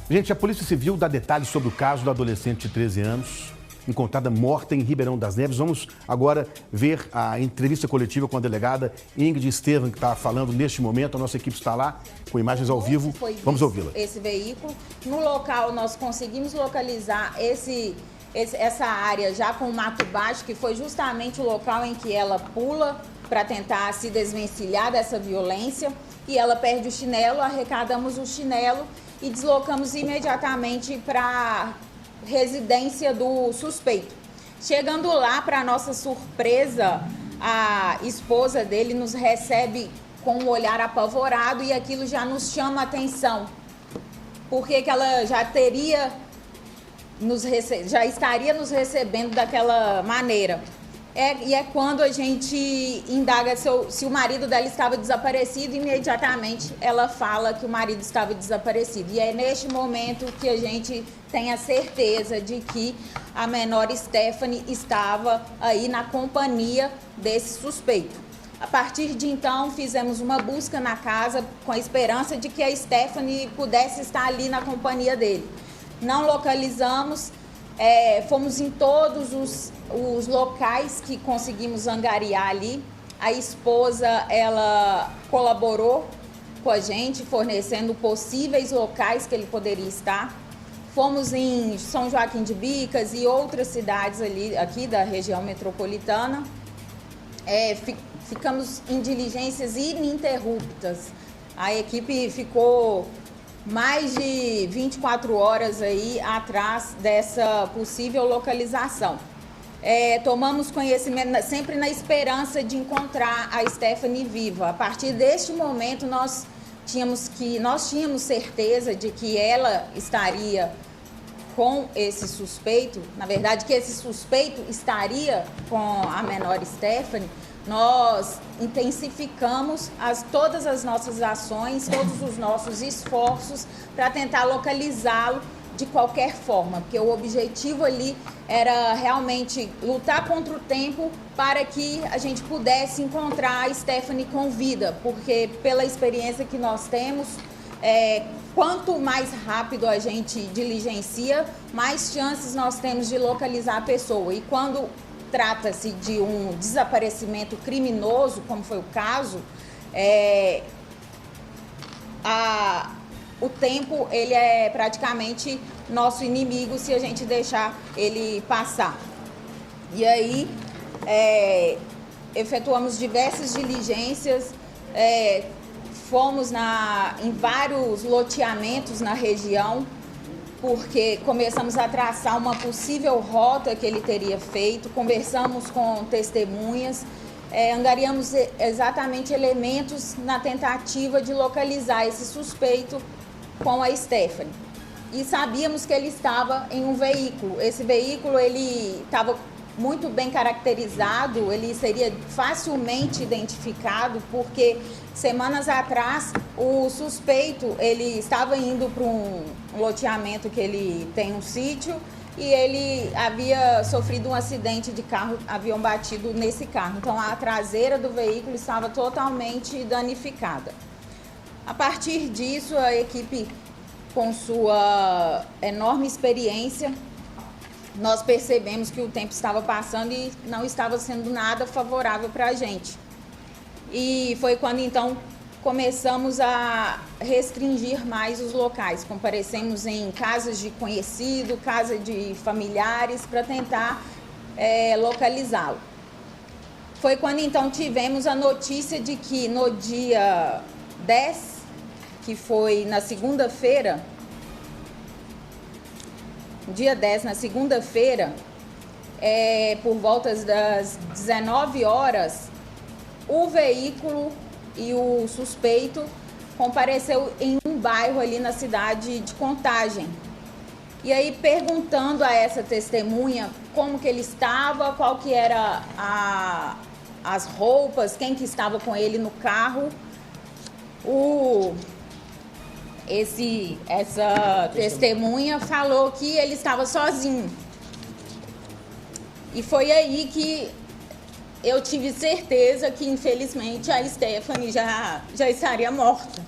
Gente, a Polícia Civil dá detalhes sobre o caso da adolescente de 13 anos, encontrada morta em Ribeirão das Neves. Vamos agora ver a entrevista coletiva com a delegada Ingrid Estevam, que está falando neste momento. A nossa equipe está lá com imagens ao vivo. Vamos ouvi-la. Esse veículo. No local, nós conseguimos localizar essa área já com o mato baixo, que foi justamente o local em que ela pula para tentar se desvencilhar dessa violência. E ela perde o chinelo, arrecadamos o chinelo e deslocamos imediatamente para a residência do suspeito. Chegando lá, para nossa surpresa, a esposa dele nos recebe com um olhar apavorado e aquilo já nos chama a atenção, porque que ela já estaria nos recebendo daquela maneira. E é quando a gente indaga se o marido dela estava desaparecido, imediatamente ela fala que o marido estava desaparecido. E é neste momento que a gente tem a certeza de que a menor Stephanie estava aí na companhia desse suspeito. A partir de então, fizemos uma busca na casa com a esperança de que a Stephanie pudesse estar ali na companhia dele. Não localizamos. Fomos em todos os locais que conseguimos angariar ali. A esposa, ela colaborou com a gente, fornecendo possíveis locais que ele poderia estar. Fomos em São Joaquim de Bicas e outras cidades aqui da região metropolitana. Ficamos em diligências ininterruptas. A equipe ficou mais de 24 horas aí atrás dessa possível localização. Tomamos conhecimento sempre na esperança de encontrar a Stephanie viva. A partir deste momento, nós tínhamos certeza de que ela estaria com esse suspeito, na verdade, que esse suspeito estaria com a menor Stephanie. Nós intensificamos todas as nossas ações, todos os nossos esforços para tentar localizá-lo de qualquer forma, porque o objetivo ali era realmente lutar contra o tempo para que a gente pudesse encontrar a Stephanie com vida, porque pela experiência que nós temos, quanto mais rápido a gente diligencia, mais chances nós temos de localizar a pessoa. E quando trata-se de um desaparecimento criminoso, como foi o caso, o tempo ele é praticamente nosso inimigo se a gente deixar ele passar. E aí efetuamos diversas diligências, fomos em vários loteamentos na região, porque começamos a traçar uma possível rota que ele teria feito, conversamos com testemunhas, angariamos exatamente elementos na tentativa de localizar esse suspeito com a Stephanie. E sabíamos que ele estava em um veículo. Esse veículo ele estava muito bem caracterizado, ele seria facilmente identificado, porque semanas atrás o suspeito ele estava indo para um loteamento que ele tem um sítio e ele havia sofrido um acidente de carro, haviam batido nesse carro. Então a traseira do veículo estava totalmente danificada. A partir disso, a equipe, com sua enorme experiência, nós percebemos que o tempo estava passando e não estava sendo nada favorável para a gente. E foi quando, então, começamos a restringir mais os locais. Comparecemos em casas de conhecido, casa de familiares, para tentar localizá-lo. Foi quando, então, tivemos a notícia de que no dia 10, que foi na segunda-feira, dia 10, na segunda-feira, por volta das 19 horas, o veículo e o suspeito compareceu em um bairro ali na cidade de Contagem. E aí, perguntando a essa testemunha como que ele estava, qual que era as roupas, quem que estava com ele no carro, essa testemunha falou que ele estava sozinho. E foi aí que eu tive certeza que, infelizmente, a Stephanie já estaria morta.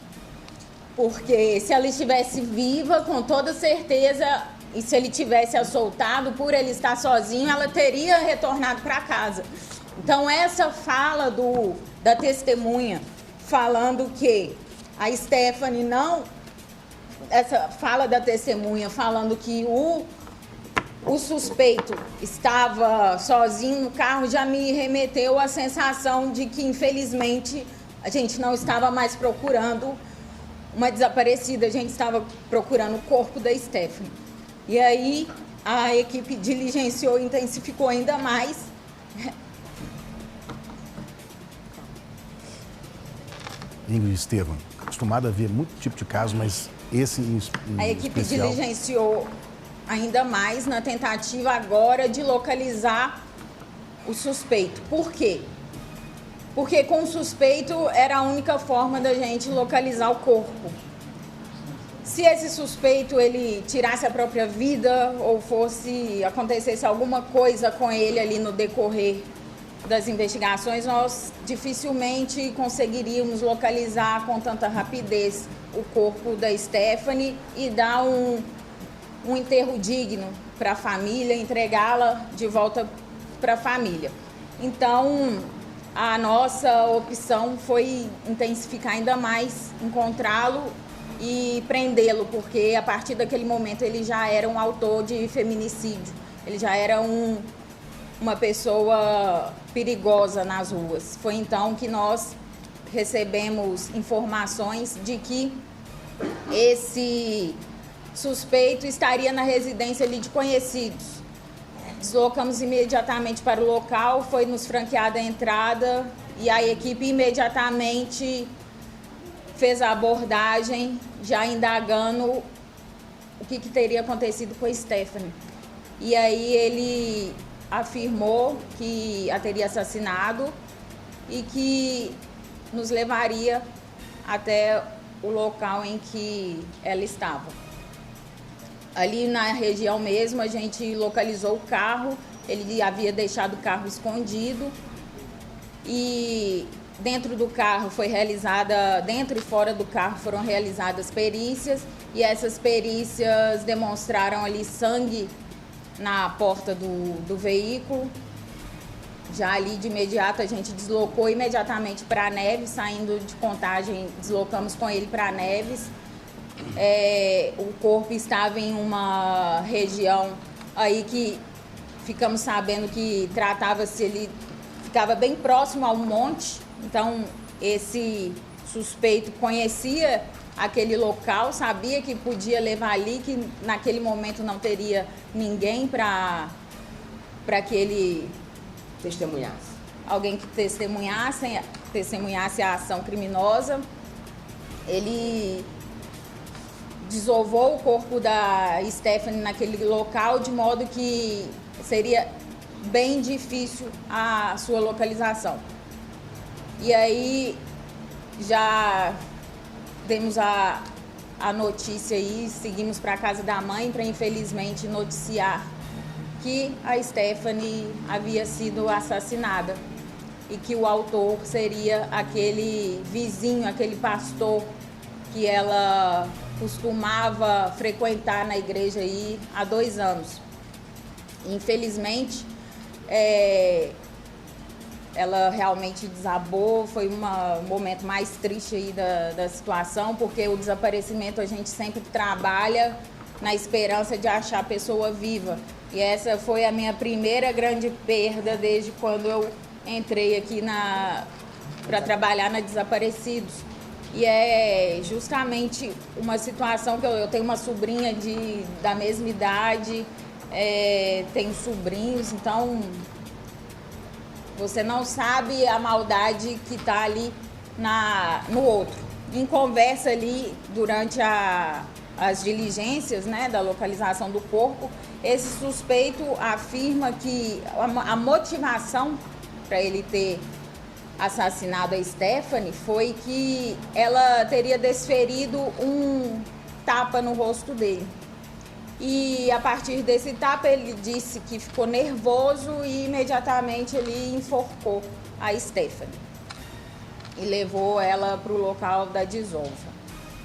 Porque se ela estivesse viva, com toda certeza, e se ele tivesse assoltado, por ele estar sozinho, ela teria retornado para casa. Então, essa fala da testemunha, falando que a Stephanie não... Essa fala da testemunha falando que o suspeito estava sozinho no carro já me remeteu à sensação de que, infelizmente, a gente não estava mais procurando uma desaparecida, a gente estava procurando o corpo da Stephanie. E aí a equipe diligenciou e intensificou ainda mais. Ingrid Estevam, acostumada a ver muito tipo de caso, mas esse em A equipe especial... diligenciou ainda mais na tentativa agora de localizar o suspeito. Por quê? Porque com o suspeito era a única forma da gente localizar o corpo. Se esse suspeito ele tirasse a própria vida ou acontecesse alguma coisa com ele ali no decorrer das investigações, nós dificilmente conseguiríamos localizar com tanta rapidez o corpo da Stephanie e dar um enterro digno para a família, entregá-la de volta para a família. Então, a nossa opção foi intensificar ainda mais, encontrá-lo e prendê-lo, porque a partir daquele momento ele já era um autor de feminicídio, ele já era uma pessoa perigosa nas ruas. Foi então que nós recebemos informações de que esse suspeito estaria na residência ali de conhecidos. Deslocamos imediatamente para o local, foi nos franqueada a entrada e a equipe imediatamente fez a abordagem, já indagando o que teria acontecido com a Stephanie. E aí ele afirmou que a teria assassinado e que nos levaria até o local em que ela estava. Ali na região mesmo, a gente localizou o carro, ele havia deixado o carro escondido e dentro do carro dentro e fora do carro foram realizadas perícias e essas perícias demonstraram ali sangue na porta do veículo. Já ali de imediato a gente deslocou imediatamente para Neves, saindo de Contagem, deslocamos com ele para Neves. O corpo estava em uma região aí que ficamos sabendo que ele ficava bem próximo ao monte, então esse suspeito conhecia aquele local, sabia que podia levar ali, que naquele momento não teria ninguém para que ele testemunhasse. Alguém que testemunhasse a ação criminosa. Ele desovou o corpo da Stephanie naquele local, de modo que seria bem difícil a sua localização. E aí já demos a notícia aí, seguimos para a casa da mãe para infelizmente noticiar que a Stephanie havia sido assassinada e que o autor seria aquele vizinho, aquele pastor que ela costumava frequentar na igreja aí há 2 anos. Infelizmente, ela realmente desabou, foi um momento mais triste aí da situação, porque o desaparecimento a gente sempre trabalha na esperança de achar a pessoa viva. E essa foi a minha primeira grande perda desde quando eu entrei aqui para trabalhar na Desaparecidos. E é justamente uma situação que eu tenho uma sobrinha da mesma idade, tenho sobrinhos, então você não sabe a maldade que está ali no outro. Em conversa ali durante as diligências, né, da localização do corpo, esse suspeito afirma que a motivação para ele ter assassinado a Stephanie foi que ela teria desferido um tapa no rosto dele. E a partir desse tapa ele disse que ficou nervoso e imediatamente ele enforcou a Stephanie e levou ela para o local da desova.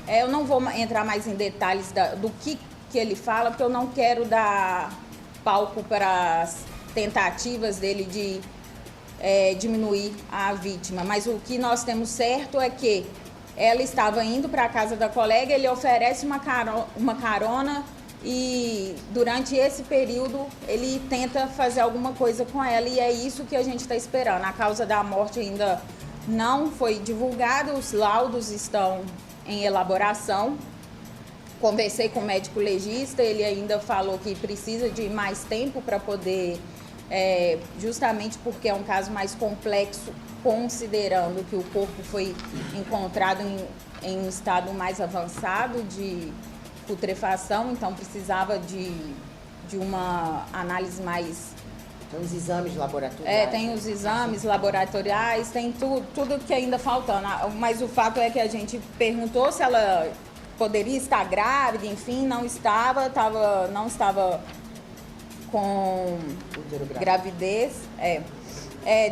Eu não vou entrar mais em detalhes do que ele fala, porque eu não quero dar palco para as tentativas dele de diminuir a vítima. Mas o que nós temos certo é que ela estava indo para a casa da colega, ele oferece uma carona e durante esse período ele tenta fazer alguma coisa com ela e é isso que a gente está esperando. A causa da morte ainda não foi divulgada, os laudos estão em elaboração. Conversei com o médico legista, ele ainda falou que precisa de mais tempo para poder, justamente porque é um caso mais complexo, considerando que o corpo foi encontrado em um estado mais avançado de putrefação, então precisava de uma análise mais... Tem os exames laboratoriais. Tem os exames laboratoriais, tem tudo que ainda faltando. Mas o fato é que a gente perguntou se ela poderia estar grávida, enfim, não estava com gravidez.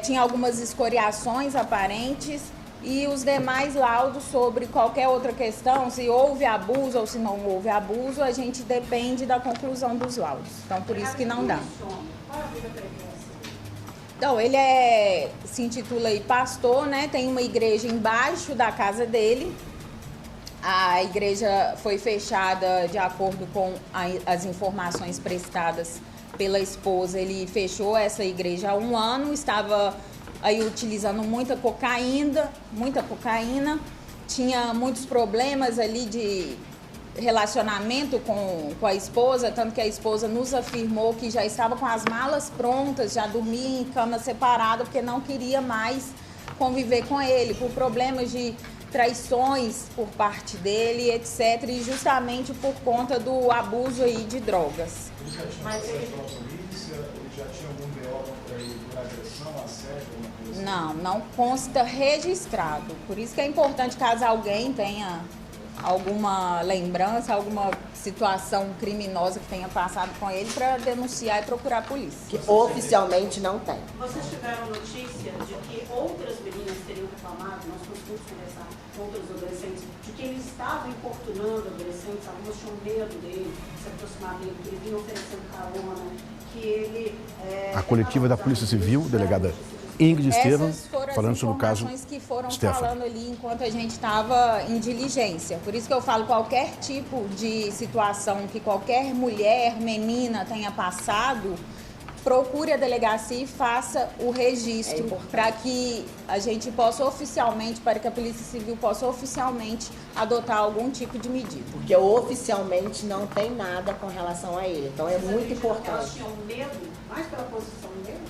Tinha algumas escoriações aparentes e os demais laudos sobre qualquer outra questão, se houve abuso ou se não houve abuso, a gente depende da conclusão dos laudos. Então, por isso que não dá. Então, ele se intitula aí pastor, né? Tem uma igreja embaixo da casa dele. A igreja foi fechada de acordo com as informações prestadas pela esposa. Ele fechou essa igreja há 1 ano, estava aí utilizando muita cocaína, tinha muitos problemas ali de relacionamento com a esposa, tanto que a esposa nos afirmou que já estava com as malas prontas, já dormia em cama separada, porque não queria mais conviver com ele, por problemas de traições por parte dele, etc. E justamente por conta do abuso aí de drogas. Mas ele já tinha algum BO contra ele por agressão, assédio, alguma coisa assim? Não consta registrado. Por isso que é importante, caso alguém tenha alguma lembrança, alguma situação criminosa que tenha passado com ele, para denunciar e procurar a polícia. Que oficialmente não tem. Vocês tiveram notícia de que outras meninas teriam reclamado, nós conseguimos conversar com outros adolescentes, de que ele estava importunando adolescentes, algumas tinham medo dele, se aproximar dele, que ele vinha oferecendo carona, que ele... A coletiva da Polícia Civil, delegada Ingrid Estevam, falando sobre o caso Essas foram as informações que foram Stephanie. falando ali enquanto a gente estava em diligência. Por isso que eu falo, qualquer tipo de situação que qualquer mulher, menina tenha passado, procure a delegacia e faça o registro para que a gente possa oficialmente, para que a Polícia Civil possa oficialmente adotar algum tipo de medida. Porque oficialmente não tem nada com relação a ele. Então é muito importante. Elas tinham medo, mais pela posição dele,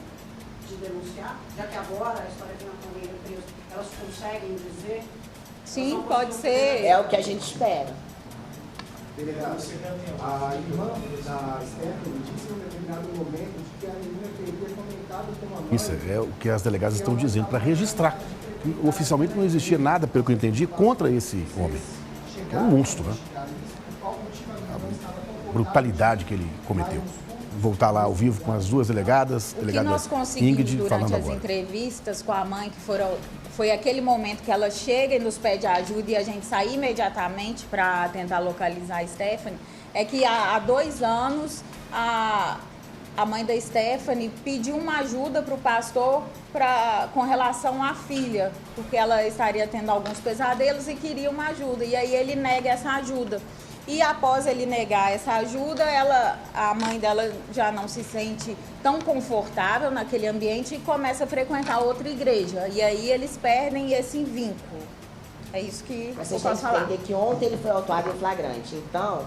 de denunciar, já que agora a história que não estão ele preso, elas conseguem dizer? Sim, pode ser. É o que a gente espera. Delegado, a irmã da Stephanie disse em um determinado momento de que a menina teria comentado com a mãe. Isso é o que as delegadas estão dizendo, para registrar. E, oficialmente não existia nada, pelo que eu entendi, contra esse homem. É um monstro, né? A brutalidade que ele cometeu. Vou voltar lá ao vivo com as duas delegadas, O que nós conseguimos Ingrid durante falando as agora. entrevistas com a mãe, que foi aquele momento que ela chega e nos pede ajuda e a gente sai imediatamente para tentar localizar a Stephanie, é que há 2 anos a mãe da Stephanie pediu uma ajuda para o pastor com relação à filha, porque ela estaria tendo alguns pesadelos e queria uma ajuda, e aí ele nega essa ajuda. E após ele negar essa ajuda, a mãe dela já não se sente tão confortável naquele ambiente e começa a frequentar outra igreja. E aí eles perdem esse vínculo. É isso que Mas eu você tem posso que falar. entender que ontem ele foi autuado em flagrante. Então,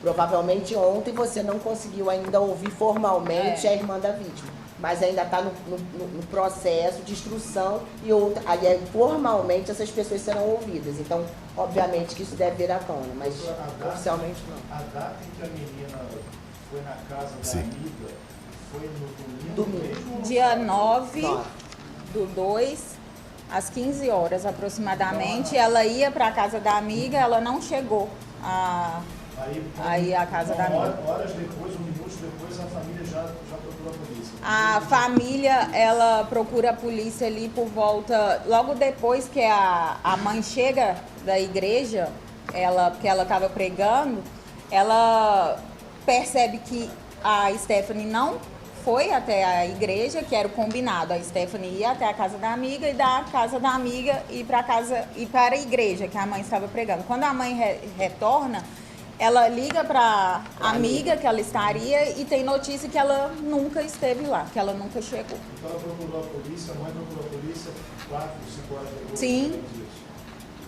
provavelmente ontem você não conseguiu ainda ouvir formalmente a irmã da vítima. Mas ainda está no processo de instrução e aí formalmente essas pessoas serão ouvidas. Então, obviamente que isso deve vir à tona, mas oficialmente não. A data em que a menina foi na casa da Sim. amiga foi no Domingo. mesmo? Dia 9 9. do 2, às 15 horas aproximadamente, ela ia para a casa da amiga, ela não chegou aí à casa da amiga. Horas depois, minutos depois, a família já procurou a polícia. A família, ela procura a polícia ali por volta, logo depois que a mãe chega da igreja, porque ela estava pregando, ela percebe que a Stephanie não foi até a igreja, que era o combinado. A Stephanie ia até a casa da amiga e da casa da amiga ir para a igreja, que a mãe estava pregando. Quando a mãe retorna, ela liga para a amiga que ela estaria e tem notícia que ela nunca esteve lá, que ela nunca chegou. Então ela procurou a polícia, a mãe procurou a polícia 4, 5 horas depois? Sim.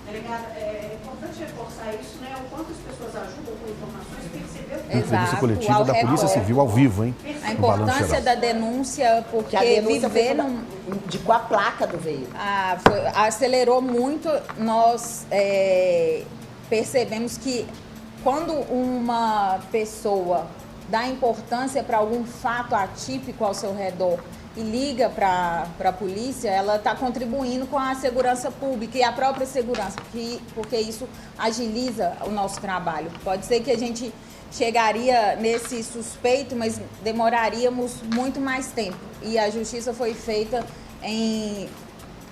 Delegada, é importante reforçar isso, né? O quanto as pessoas ajudam com informações, percebeu que Entrevista coletiva da Polícia Civil ao vivo, hein? A importância da denúncia, porque viver indicou a placa do veículo. Acelerou muito. Nós percebemos que quando uma pessoa dá importância para algum fato atípico ao seu redor e liga para a polícia, ela está contribuindo com a segurança pública e a própria segurança, porque isso agiliza o nosso trabalho. Pode ser que a gente chegaria nesse suspeito, mas demoraríamos muito mais tempo. E a justiça foi feita em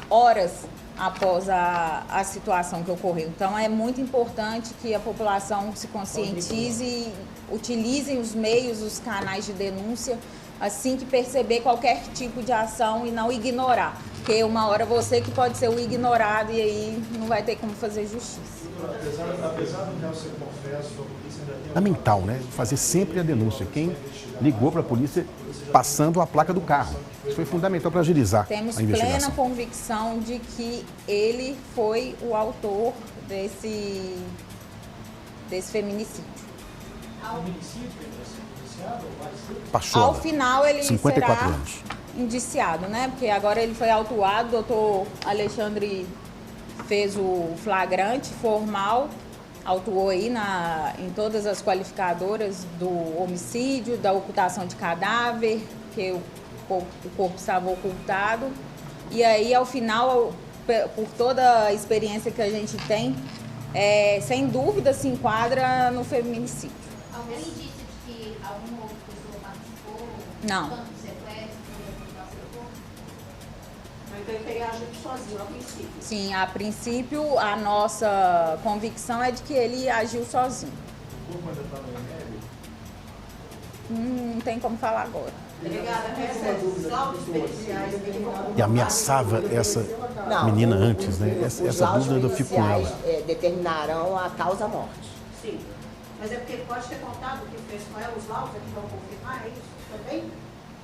horas após a situação que ocorreu. Então, é muito importante que a população se conscientize e utilize os meios, os canais de denúncia, assim que perceber qualquer tipo de ação e não ignorar. Porque uma hora você que pode ser o ignorado e aí não vai ter como fazer justiça. Apesar do réu ser confesso, a polícia ainda tem... Fundamental, né? Fazer sempre a denúncia. Quem ligou para a polícia passando a placa do carro. Isso foi fundamental para agilizar a investigação. Temos plena convicção de que ele foi o autor desse feminicídio. Pachola, ao final ele 54 será anos. indiciado, né? Porque agora ele foi autuado, o doutor Alexandre fez o flagrante formal, autuou aí em todas as qualificadoras do homicídio, da ocultação de cadáver, que o corpo estava ocultado. E aí, ao final, por toda a experiência que a gente tem, sem dúvida se enquadra no feminicídio. Algum indício de que alguma outra pessoa participou? Não. Tanto do sequestro, Então ele teria agido sozinho, a princípio. Sim, a princípio, a nossa convicção é de que ele agiu sozinho. O corpo ainda está no IML? Não tem como falar agora. Delegada, esses laudos periciais... E ameaçava essa menina antes, né? Essa dúvida eu fico com ela. Determinarão a causa-morte. Sim. Mas é porque ele pode ter contado o que fez com ela, os laudos aqui vão confirmar isso também?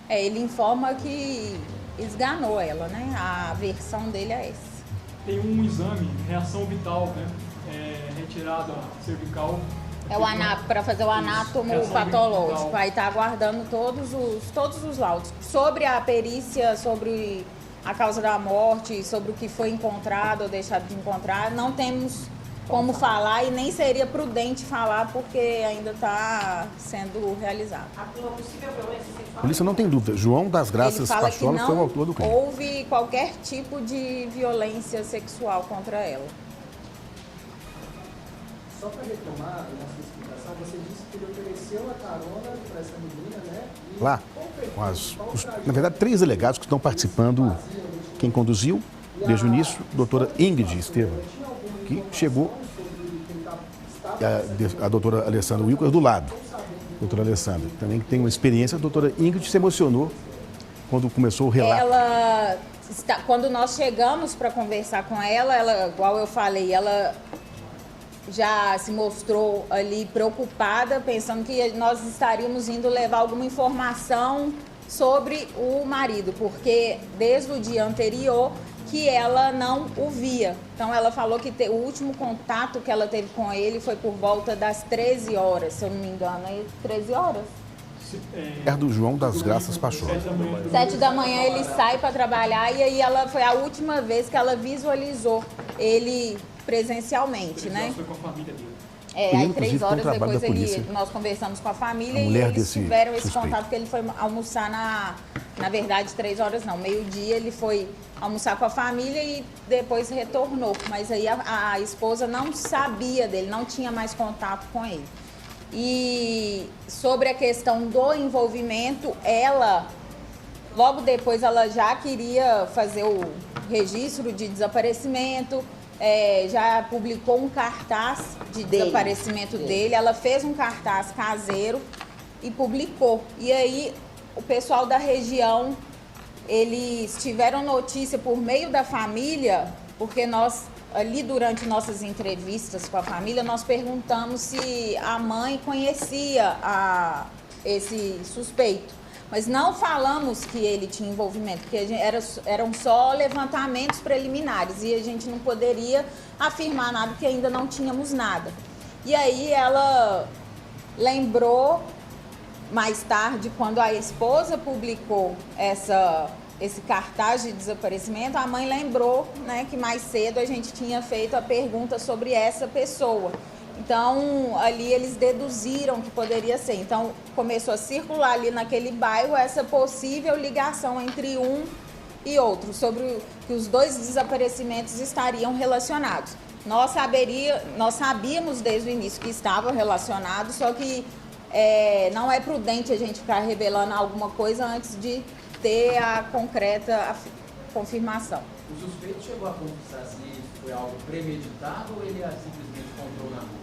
Ele informa que esganou ela, né? A versão dele é essa. Tem um exame, reação vital, né? Retirada cervical. Para fazer o anátomo patológico. Aí está aguardando todos os laudos. Sobre a perícia, sobre a causa da morte, sobre o que foi encontrado ou deixado de encontrar, não temos como falar e nem seria prudente falar porque ainda está sendo realizado. A possível violência sexual... A polícia não tem dúvida. João das Graças Pachola foi o autor do crime. Houve qualquer tipo de violência sexual contra ela. Só para retomar a nossa explicação, você disse que ele ofereceu a carona para essa menina, né? E lá, na verdade, 3 delegados que estão participando. Quem conduziu, desde o início, a doutora Ingrid Estevam, que chegou, a doutora Alessandra Wilker do lado. Doutora Alessandra, também tem uma experiência. A doutora Ingrid se emocionou quando começou o relato. Quando nós chegamos para conversar com ela, igual eu falei, ela já se mostrou ali preocupada, pensando que nós estaríamos indo levar alguma informação sobre o marido, porque desde o dia anterior que ela não o via. Então ela falou que o último contato que ela teve com ele foi por volta das 13 horas, se eu não me engano, 13 horas? É do João das Graças Pachola. 7 da manhã ele sai para trabalhar e aí foi a última vez que ela visualizou ele presencialmente, né? Foi com a família dele. Aí 3 horas depois nós conversamos com a família e eles tiveram esse contato que ele foi almoçar na verdade 3 horas não, meio-dia ele foi almoçar com a família e depois retornou, mas aí a esposa não sabia dele, não tinha mais contato com ele. E sobre a questão do envolvimento, logo depois ela já queria fazer o registro de desaparecimento já publicou um cartaz de desaparecimento dele. Ela fez um cartaz caseiro e publicou. E aí o pessoal da região, eles tiveram notícia por meio da família, porque nós, ali durante nossas entrevistas com a família, nós perguntamos se a mãe conhecia esse suspeito. Mas não falamos que ele tinha envolvimento, porque eram só levantamentos preliminares e a gente não poderia afirmar nada, porque ainda não tínhamos nada. E aí ela lembrou, mais tarde, quando a esposa publicou esse cartaz de desaparecimento, a mãe lembrou, né, que mais cedo a gente tinha feito a pergunta sobre essa pessoa. Então, ali eles deduziram que poderia ser. Então, começou a circular ali naquele bairro essa possível ligação entre um e outro, sobre que os dois desaparecimentos estariam relacionados. Nós sabíamos desde o início que estavam relacionados, só que não é prudente a gente ficar revelando alguma coisa antes de ter a concreta confirmação. O suspeito chegou a confessar se isso foi algo premeditado ou ele simplesmente encontrou na rua?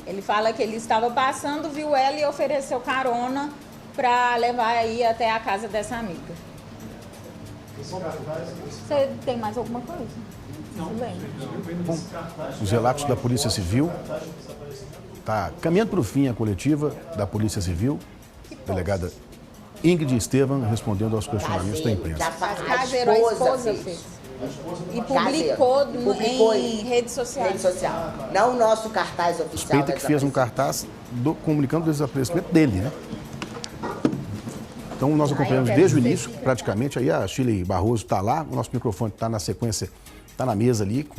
Ele fala que ele estava passando, viu ela e ofereceu carona para levar aí até a casa dessa amiga. Você tem mais alguma coisa? Não. Bom, os relatos da Polícia Civil. Está caminhando para o fim a coletiva da Polícia Civil. Delegada Ingrid Estevam respondendo aos questionamentos da imprensa. A esposa fez. E publicou em redes sociais. Não o nosso cartaz oficial. Suspeita que fez um cartaz comunicando o desaparecimento dele, né? Então nós acompanhamos desde o início, praticamente. Aí a Shirley Barroso está lá, o nosso microfone está na sequência, está na mesa ali, com